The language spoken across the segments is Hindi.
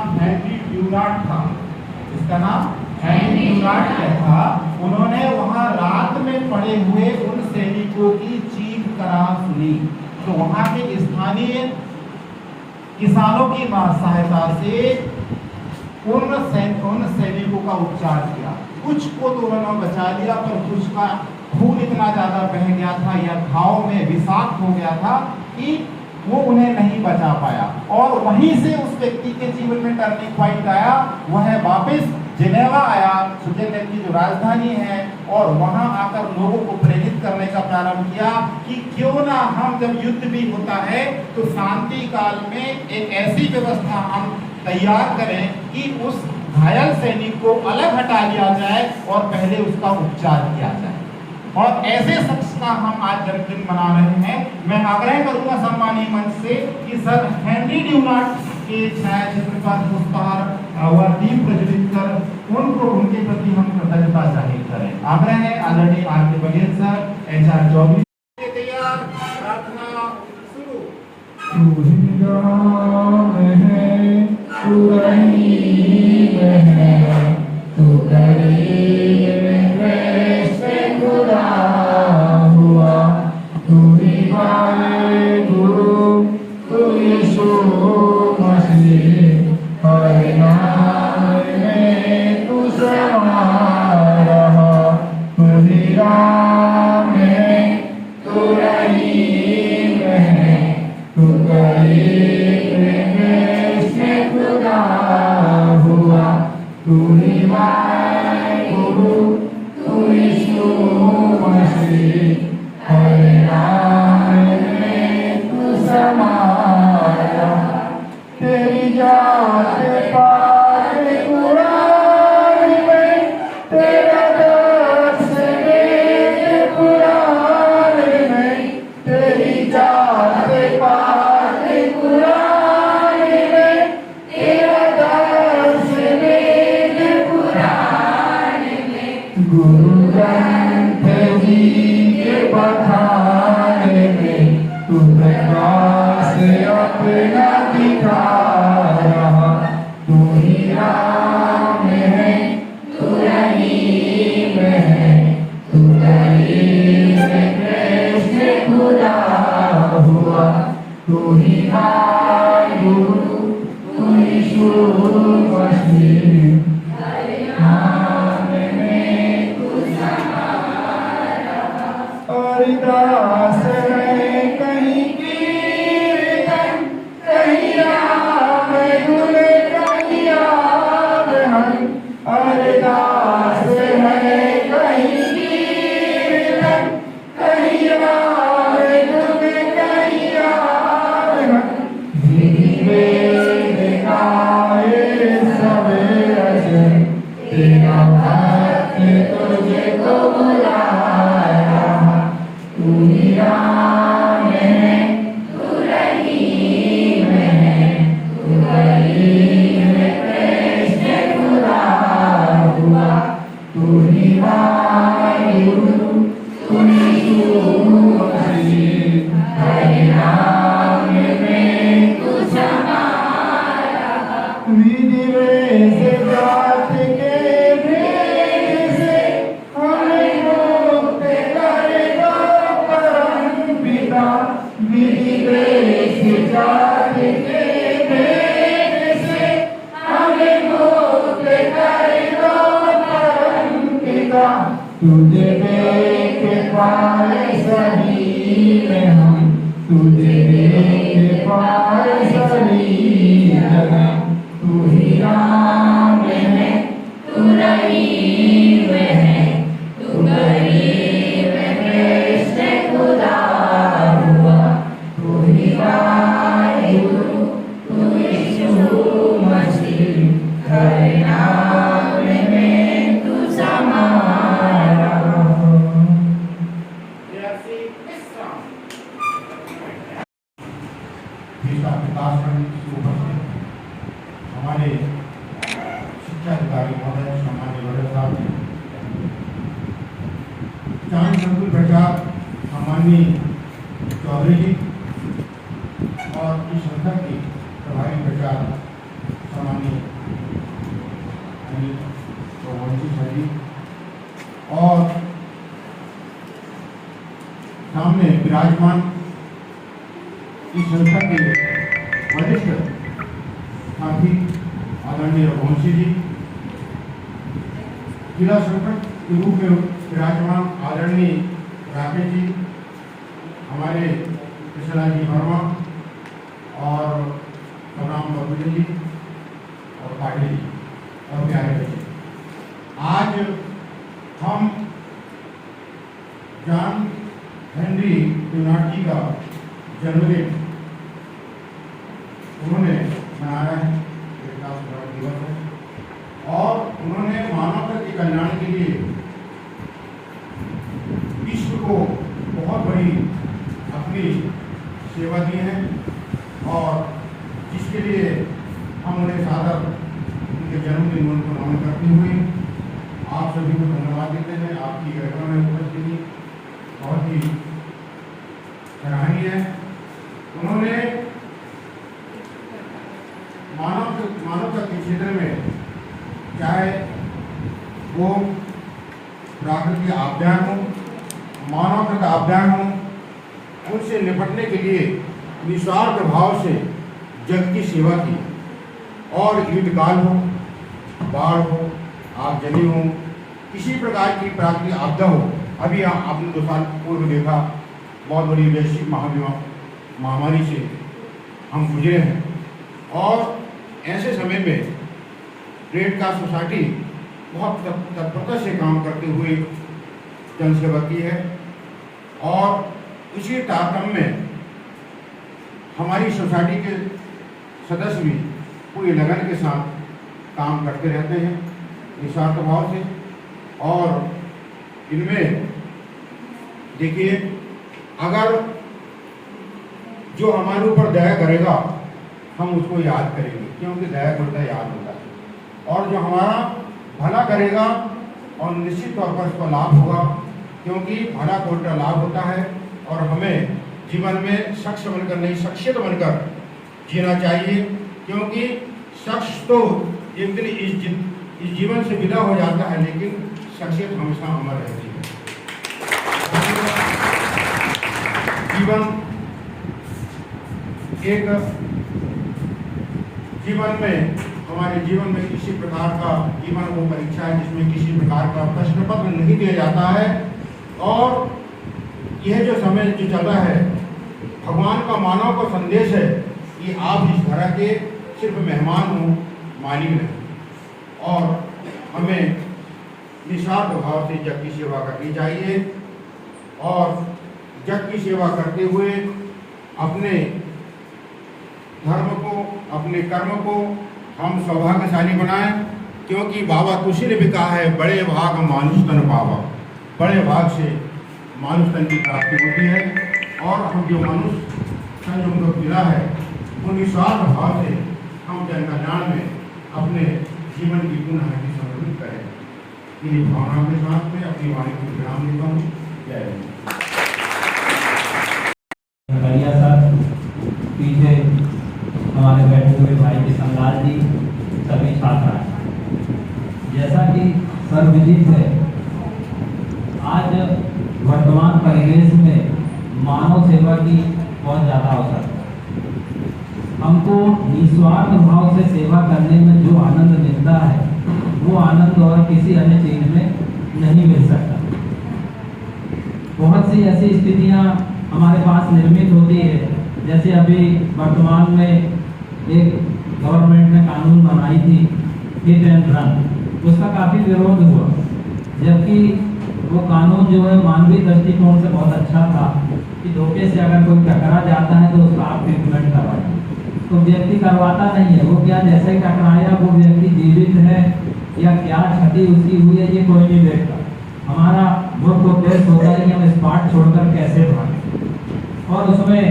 नाम हेनरी ड्यूनार्ट था। इसका नाम हेनरी ड्यूनार्ट था। उन्होंने वहां रात में पड़े हुए उन सैनिकों की चीख कराह सुनी, तो वहां के स्थानीय किसानों की सहायता से उन सैनिकों का उपचार किया। कुछ को तो उन्होंने बचा लिया, पर कुछ का खून इतना ज्यादा बह गया था या घाव में विषाक्त हो गया था कि वो उन्हें नहीं बचा पाया। और वहीं से उस व्यक्ति के जीवन में टर्निंग पॉइंट आया। वह वापस जिनेवा आया, स्विट्जरलैंड की जो राजधानी है, और वहां आकर लोगों को प्रेरित करने का प्रारंभ किया कि क्यों ना हम, जब युद्ध भी होता है तो शांति काल में एक ऐसी व्यवस्था हम तैयार करें कि उस घायल सैनिक को अलग हटा लिया जाए और पहले उसका उपचार किया जाए। और ऐसे शख्स का हम आज जन्मदिन मना रहे हैं। मैं आग्रह करूंगा सम्मानीय मंच से कि सर हेनरी ड्यूनार्ट के छायाचित्र पर पुष्पहार व दीप प्रज्वलित कर उनको, उनके प्रति हम कृतज्ञता जाहिर करें। आग्रह है आदरणीय आर के बघेल सर, HR 24। तैयार, प्रार्थना शुरू। तू हिंदुओं में है, तू रहीम है, तू करीम है, से खुदा हुआ, तू ही वाहिगुरु, तू यीशु मसीह, हर नाम में तू समा रहा, तू ही राम है, तू रहीम है, तू करीम है, से खुदा हुआ, तू ही वाहिगुरु, तू यीशु मसीह, हर नाम में तू समा रहा, तेरी जात पाक कुरान में, तेरा दर्स वेद कुरान में, तेरी जात पाक कुरान में, तेरा दर्स वेद कुरान में, गुरु ग्रंथ जी के बखान में, तू प्रकाश अपना दिखा रहा, तू ही राम है, तू रहीम है, तू करीम है, से खुदा हुआ, तू ही वाहिगुरु, तू यीशु मसीह, नाम में तू समा रहा। अरदास है कहीं कीर्तन, कहीं राम धुन, कहीं आगमन। अरदास है कहीं कीर्तन, कहीं राम धुन, कहीं आगमन। वेद गाए सवेरे से, तेरा भक्त तुझको बुला रहा, तू ही राम है, तू रहीम है, तू करीम है, से खुदा हुआ, तू ही वाहिगुरु, तू यीशु मसीह, हर नाम में तू समा रहा। विधिवेश जात के भेद से हमें मुक्त करेगा परम पिता, विधिवेश जात के भेद से हमें मुक्त करेगा परम पिता। तुझे देख पाए सभी में हम, तुझे देख पाए सभी जगह, तू ही राम है, तू रहीम है, तू करीम है, से खुदा हुआ, तू ही वाहिगुरु, तू यीशु मसीह, हर नाम में तू समा रहा। हमारे शिक्षा अधिकारी महोदय सम्मानीय बड़े साहब, किसान संकुल प्रचार सम्मानीय चौधरी जी और इस संस्था के प्रभारी प्रचार सम्मानीय जी रघुवंशी सर जी और सामने विराजमान इस संस्था के वरिष्ठ साथी आदरणीय रघुवंशी जी, जिला संगठक के रूप में विराजमान आदरणीय राकेश जी, हमारे कृष्णलाल जी वर्मा और राम बाबू जी और पाटिल जी और प्यारे बच्चे, आज हम जॉन हेनरी ड्यूनार्ट जी का जन्मदिन उन्होंने मनाया है, दिवस है और उन्होंने मानवता के कल्याण के लिए विश्व को बहुत बड़ी अपनी सेवा दी है और जिसके लिए हम उन्हें सादर उनके जन्मदिन को नमन करते हुए आप सभी को धन्यवाद देते हैं। आपकी कार्यक्रम में उपस्थिति बहुत ही सराहनीय है। उन्होंने मानवता के क्षेत्र में चाहे वो प्राकृतिक आपदाएं हो, मानवता आपदाएं हो, उनसे निपटने के लिए निस्वार्थ भाव से जग की सेवा की और युद्धकाल हो, बाढ़ हो, आगजनी हो, किसी प्रकार की प्राकृतिक आपदा हो। अभी आपने 2 साल पूर्व देखा बहुत बड़ी वैश्विक महामारी से हम गुजरे हैं और ऐसे समय में रेड क्रॉस सोसाइटी बहुत तत्परता से काम करते हुए जनसेवा की है और इसी तारतम्य में हमारी सोसाइटी के सदस्य भी पूरी लगन के साथ काम करते रहते हैं निस्वार्थ भाव से। और इनमें देखिए, अगर जो हमारे ऊपर दया करेगा हम उसको याद करेंगे, क्योंकि दया करता याद होता है, और जो हमारा भला करेगा और निश्चित तौर पर उसका लाभ होगा, क्योंकि भला को उल्टा लाभ होता है। और हमें जीवन में शख्स बनकर नहीं, शख्सियत बनकर जीना चाहिए, क्योंकि शख्स तो एक दिन इस जीवन से विदा हो जाता है, लेकिन शख्सियत हमेशा अमर रहती है। जीवन में हमारे जीवन में किसी प्रकार का जीवन वो परीक्षा है जिसमें किसी प्रकार का प्रश्न पत्र नहीं दिया जाता है। और यह जो समय जो चल रहा है, भगवान का मानव का संदेश है कि आप इस धरा के सिर्फ मेहमान हो, मालिक नहीं। और हमें निस्वार्थ भाव से जग की सेवा करनी चाहिए और जग की सेवा करते हुए अपने धर्म को, अपने कर्म को हम सौभाग्यशाली बनाएं, क्योंकि बाबा तुलसी ने भी कहा है, बड़े भाग मानुष तन पावा, बड़े भाग से मानुष तन की प्राप्ति होती है। और हम जो मनुष्य तन जो हमको मिला है, वो निस्वार्थ भाव से हम जन कल्याण में अपने जीवन की पुनः समर्पित करें। इन्हीं भावनाओं के साथ में अपनी वाणी को विराम देता हूँ। जय हिंद। सर, पीछे हमारे बैठे हुए भाई किशनलाल जी, सभी छात्र हैं। जैसा कि सर विदित है, आज वर्तमान परिवेश में मानव सेवा की बहुत ज़्यादा आवश्यकता है। हमको निस्वार्थ भाव से सेवा करने में जो आनंद मिलता है, वो आनंद और किसी अन्य चीज में नहीं मिल सकता। बहुत सी ऐसी स्थितियाँ हमारे पास निर्मित होती है, जैसे अभी वर्तमान में एक गवर्नमेंट ने कानून बनाई थी हिट एंड रन, उसका काफ़ी विरोध हुआ, जबकि वो कानून जो है मानवीय दृष्टिकोण से बहुत अच्छा था कि धोखे से अगर कोई टकरा जाता है तो उसका आप ट्रीटमेंट करवाइए। तो व्यक्ति करवाता नहीं है, वो क्या जैसे टकराया वो व्यक्ति जीवित है या क्या क्षति उसकी हुई है ये कोई नहीं देखता। हमारा मुख्य उद्देश्य होता है कि हम स्पॉट छोड़कर कैसे भागें, और उसमें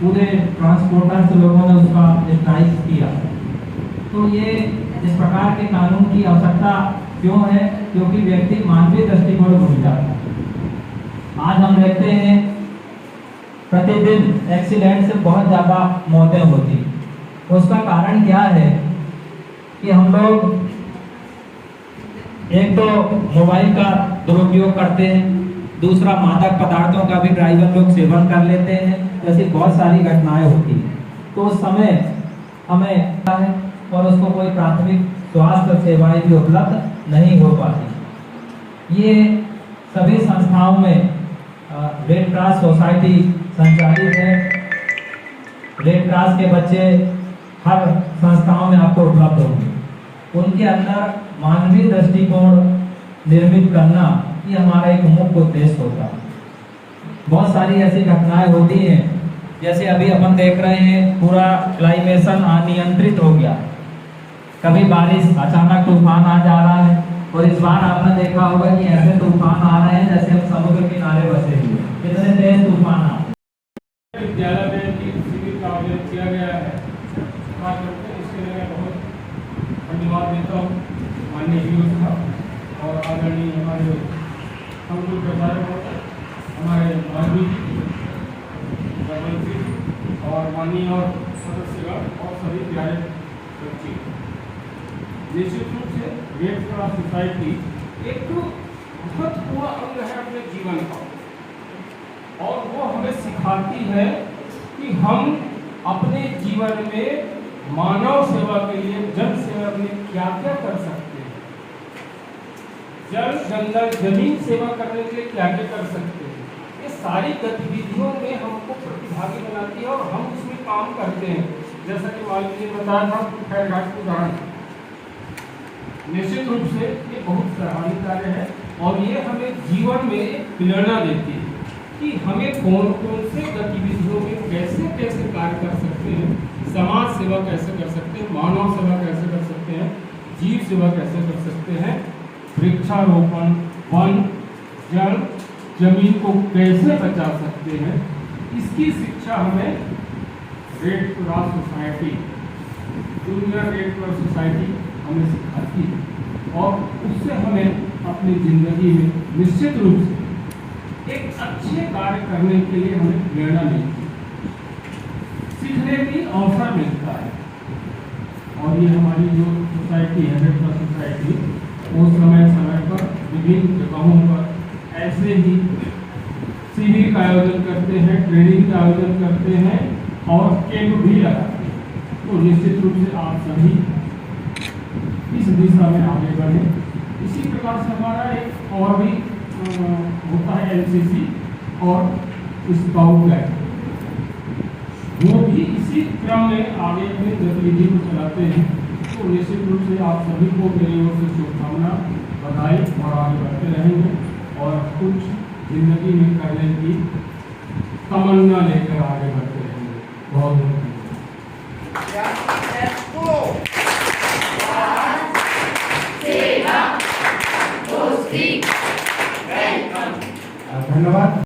पूरे ट्रांसपोर्टर्स लोगों ने उसका स्ट्राइक किया। तो ये इस प्रकार के कानून की आवश्यकता क्यों है? क्योंकि व्यक्ति मानवीय दृष्टिकोण भूल जाता है। आज हम देखते हैं प्रतिदिन एक्सीडेंट से बहुत ज़्यादा मौतें होती। उसका कारण क्या है कि हम लोग एक तो मोबाइल का दुरुपयोग करते हैं, दूसरा मादक पदार्थों का भी ड्राइवर लोग सेवन कर लेते हैं। ऐसी बहुत सारी घटनाएं होती हैं। तो उस समय हमें और उसको कोई प्राथमिक स्वास्थ्य सेवाएं भी उपलब्ध नहीं हो पाती। ये सभी संस्थाओं में रेड क्रॉस सोसाइटी संचालित है। रेड क्रॉस के बच्चे हर संस्थाओं में आपको उपलब्ध होंगे। उनके अंदर मानवीय दृष्टिकोण निर्मित करना ये हमारा एक मुख्य उद्देश्य होता है। बहुत सारी ऐसी घटनाएं होती हैं, जैसे अभी अपन देख रहे हैं पूरा क्लाइमेशन अनियंत्रित हो गया। कभी बारिश अचानक तूफान आ जा रहा है, और इस बार आपने देखा होगा कि ऐसे तूफान आ रहे हैं जैसे हम समुद्र किनारे बसे हुए, इतने तेज तूफान आ रहे हैं। विद्यालय में शिविर का आयोजन किया गया है, इसके लिए मैं बहुत धन्यवाद देता हूँ माननीय वीडियो साहब और आदरणीय हमारे संकुल प्रचारक हमारे मानवी और माननीय और सदस्यगण और सभी प्यारे बच्चे। निश्चित रूप से रेड क्रॉस सोसाइटी एक बहुत पूरा अंग है अपने जीवन का, और वो हमें सिखाती है कि हम अपने जीवन में मानव सेवा के लिए, जन सेवा के लिए क्या क्या कर सकते हैं, जल जंगल जमीन सेवा करने के लिए क्या क्या कर सकते हैं। ये सारी गतिविधियों में हमको प्रतिभागी बनाती है और हम उसमें काम करते हैं। जैसा कि मालिक जी ने बताया था खैर घाट की उदाहरण, निश्चित रूप से ये बहुत सराहनीय कार्य है और ये हमें जीवन में प्रेरणा देती है कि हमें कौन कौन से गतिविधियों में कैसे कैसे कार्य कर सकते हैं, समाज सेवा कैसे कर सकते हैं, मानव सेवा कैसे कर सकते हैं, जीव सेवा कैसे कर सकते हैं, वृक्षारोपण, वन, जल, जमीन को कैसे बचा सकते हैं, इसकी शिक्षा हमें red cross society, junior red cross society हमें सिखाती है और उससे हमें अपनी जिंदगी में निश्चित रूप से एक अच्छे कार्य करने के लिए हमें प्रेरणा मिलती है, सीखने की अवसर मिलता है। और ये हमारी जो सोसाइटी है रेड क्रॉस सोसाइटी, वो समय समय पर विभिन्न जगहों पर ऐसे ही शिविर का आयोजन करते हैं, ट्रेनिंग का आयोजन करते हैं और कैंप भी लगाते हैं। तो निश्चित रूप से आप सभी इस दिशा में आगे बढ़े। इसी प्रकार से हमारा एक और भी होता है एनसीसी और स्काउट गाइड, वो भी इसी क्रम में आगे अपनी गतिविधि को चलाते हैं। तो निश्चित रूप से आप सभी को मेरी ओर से शुभकामना, बधाई और आगे बढ़ते रहेंगे और कुछ जिंदगी में करने की तमन्ना लेकर आगे बढ़ते रहेंगे। बहुत बहुत धन्यवाद।